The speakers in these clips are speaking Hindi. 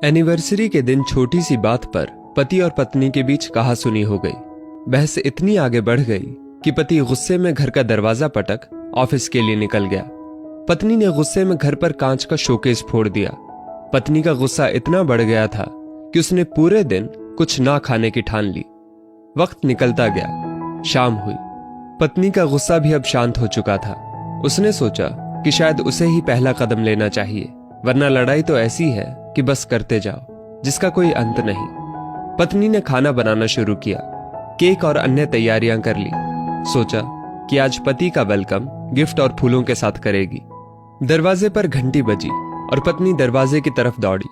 एनिवर्सरी के दिन छोटी सी बात पर पति और पत्नी के बीच कहासुनी हो गई। बहस इतनी आगे बढ़ गई कि पति गुस्से में घर का दरवाजा पटक ऑफिस के लिए निकल गया। पत्नी ने गुस्से में घर पर कांच का शोकेस फोड़ दिया। पत्नी का गुस्सा इतना बढ़ गया था कि उसने पूरे दिन कुछ ना खाने की ठान ली। वक्त निकलता गया, शाम हुई। पत्नी का गुस्सा भी अब शांत हो चुका था। उसने सोचा कि शायद उसे ही पहला कदम लेना चाहिए, वरना लड़ाई तो ऐसी है कि बस करते जाओ, जिसका कोई अंत नहीं। पत्नी ने खाना बनाना शुरू किया, केक और अन्य तैयारियां कर ली। सोचा कि आज पति का वेलकम गिफ्ट और फूलों के साथ करेगी। दरवाजे पर घंटी बजी और पत्नी दरवाजे की तरफ दौड़ी।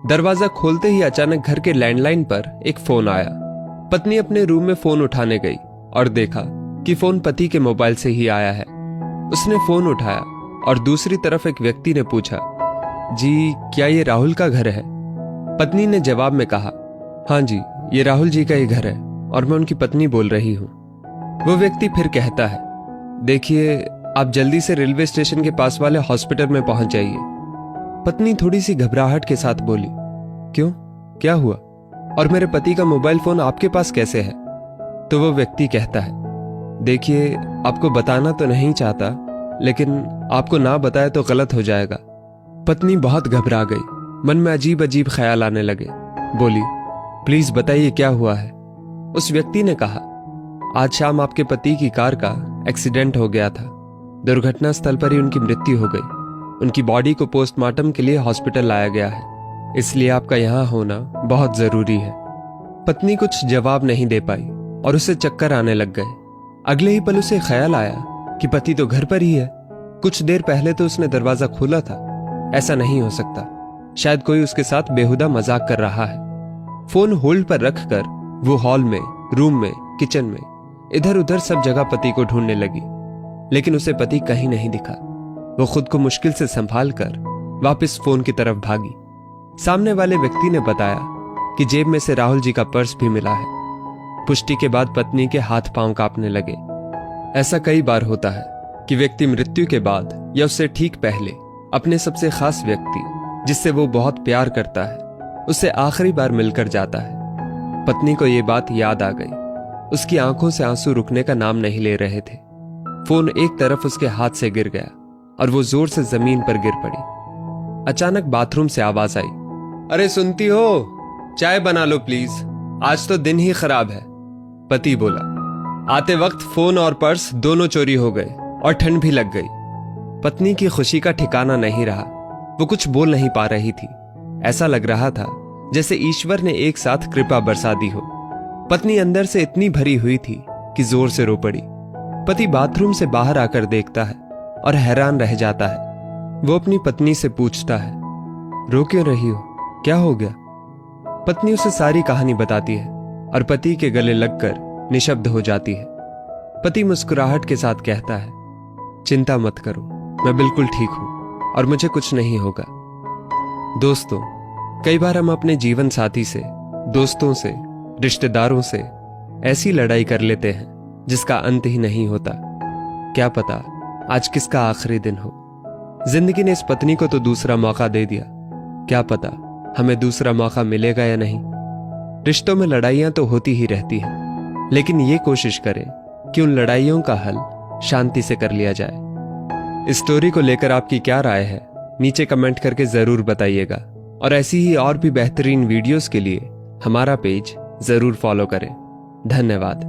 दरवाजा खोलते ही अचानक घर के लैंडलाइन पर एक फोन आया। पत्नी अपने रूम में फोन उठाने गई और देखा कि फोन पति के मोबाइल से ही आया है। उसने फोन उठाया और दूसरी तरफ एक व्यक्ति ने पूछा, जी क्या ये राहुल का घर है? पत्नी ने जवाब में कहा, हाँ जी, ये राहुल जी का ही घर है और मैं उनकी पत्नी बोल रही हूँ। वो व्यक्ति फिर कहता है, देखिए आप जल्दी से रेलवे स्टेशन के पास वाले हॉस्पिटल में पहुंच जाइए। पत्नी थोड़ी सी घबराहट के साथ बोली, क्यों, क्या हुआ? और मेरे पति का मोबाइल फोन आपके पास कैसे है? तो वो व्यक्ति कहता है, देखिए आपको बताना तो नहीं चाहता, लेकिन आपको ना बताए तो गलत हो जाएगा। पत्नी बहुत घबरा गई, मन में अजीब अजीब ख्याल आने लगे। बोली, प्लीज बताइए क्या हुआ है? उस व्यक्ति ने कहा, आज शाम आपके पति की कार का एक्सीडेंट हो गया था। दुर्घटना स्थल पर ही उनकी मृत्यु हो गई। उनकी बॉडी को पोस्टमार्टम के लिए हॉस्पिटल लाया गया है, इसलिए आपका यहां होना बहुत जरूरी है। पत्नी कुछ जवाब नहीं दे पाई और उसे चक्कर आने लग गए। अगले ही पल उसे ख्याल आया कि पति तो घर पर ही है। कुछ देर पहले तो उसने दरवाजा खोला था। ऐसा नहीं हो सकता, शायद कोई उसके साथ बेहुदा मजाक कर रहा है। फोन होल्ड पर रखकर वो हॉल में, रूम में, किचन में, इधर उधर सब जगह पति को ढूंढने लगी, लेकिन उसे पति कहीं नहीं दिखा। वो खुद को मुश्किल से संभाल कर वापस फोन की तरफ भागी। सामने वाले व्यक्ति ने बताया कि जेब में से राहुल जी का पर्स भी मिला है। पुष्टि के बाद पत्नी के हाथ पांव कांपने लगे। ऐसा कई बार होता है कि व्यक्ति मृत्यु के बाद या उससे ठीक पहले अपने सबसे खास व्यक्ति, जिससे वो बहुत प्यार करता है, उससे आखिरी बार मिलकर जाता है। पत्नी को ये बात याद आ गई। उसकी आंखों से आंसू रुकने का नाम नहीं ले रहे थे। फोन एक तरफ उसके हाथ से गिर गया और वो जोर से जमीन पर गिर पड़ी। अचानक बाथरूम से आवाज आई, अरे सुनती हो, चाय बना लो प्लीज, आज तो दिन ही खराब है। पति बोला, आते वक्त फोन और पर्स दोनों चोरी हो गए और ठंड भी लग गई। पत्नी की खुशी का ठिकाना नहीं रहा। वो कुछ बोल नहीं पा रही थी। ऐसा लग रहा था जैसे ईश्वर ने एक साथ कृपा बरसा दी हो। पत्नी अंदर से इतनी भरी हुई थी कि जोर से रो पड़ी। पति बाथरूम से बाहर आकर देखता है और हैरान रह जाता है। वो अपनी पत्नी से पूछता है, रो क्यों रही हो, क्या हो गया? पत्नी उसे सारी कहानी बताती है और पति के गले लगकर निशब्द हो जाती है। पति मुस्कुराहट के साथ कहता है, चिंता मत करो, मैं बिल्कुल ठीक हूं और मुझे कुछ नहीं होगा। दोस्तों, कई बार हम अपने जीवन साथी से, दोस्तों से, रिश्तेदारों से ऐसी लड़ाई कर लेते हैं जिसका अंत ही नहीं होता। क्या पता आज किसका आखिरी दिन हो। जिंदगी ने इस पत्नी को तो दूसरा मौका दे दिया, क्या पता हमें दूसरा मौका मिलेगा या नहीं। रिश्तों में लड़ाइयां तो होती ही रहती हैं, लेकिन ये कोशिश करें कि उन लड़ाइयों का हल शांति से कर लिया जाए। इस स्टोरी को लेकर आपकी क्या राय है, नीचे कमेंट करके जरूर बताइएगा। और ऐसी ही और भी बेहतरीन वीडियोस के लिए हमारा पेज जरूर फॉलो करें। धन्यवाद।